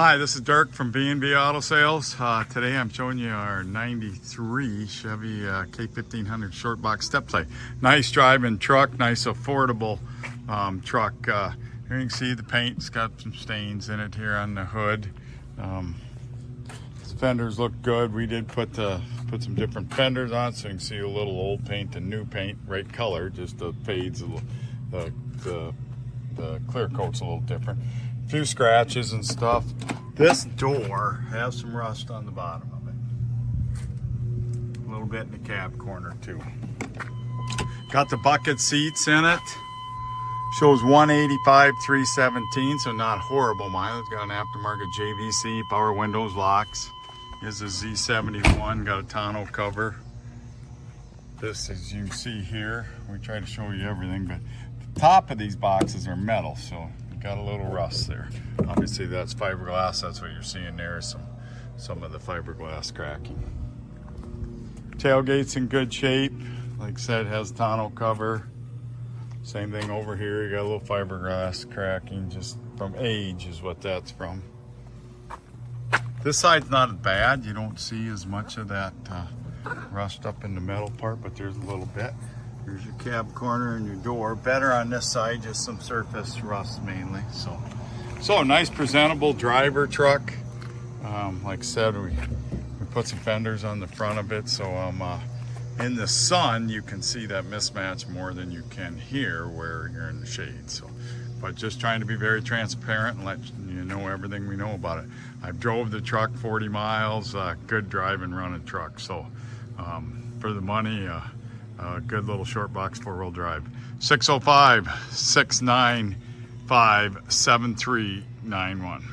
Hi, this is Dirk from B&B Auto Sales. Today I'm showing you our 93 Chevy K1500 short box step plate. Nice driving truck, nice affordable truck. Here you can see the paint's got some stains in it here on the hood. Fenders look good. We did put some different fenders on, so you can see a little old paint and new paint, right color, just the fades, the clear coat's a little different. A few scratches and stuff. This door has some rust on the bottom of it. A little bit in the cab corner too. Got the bucket seats in it. Shows 185 317, so not horrible mileage. Got an aftermarket JVC, power windows, locks. Is a Z71, got a tonneau cover. This, as you can see here, we try to show you everything, but the top of these boxes are metal, so you got a little rust there. Obviously that's fiberglass, that's what you're seeing there, is some of the fiberglass cracking. Tailgate's in good shape. Like I said, has tonneau cover. Same thing over here, you got a little fiberglass cracking, just from age is what that's from. This side's not as bad. You don't see as much of that rust up in the metal part, but there's a little bit. Here's your cab corner and your door. Better on this side, just some surface rust mainly. So nice presentable driver truck. Like I said, we put some fenders on the front of it, so in the sun you can see that mismatch more than you can here where you're in the shade. But just trying to be very transparent and let you know everything we know about it. I've drove the truck 40 miles, good driving, running truck. So for the money, a good little short box 4-wheel drive. 605-695-7391.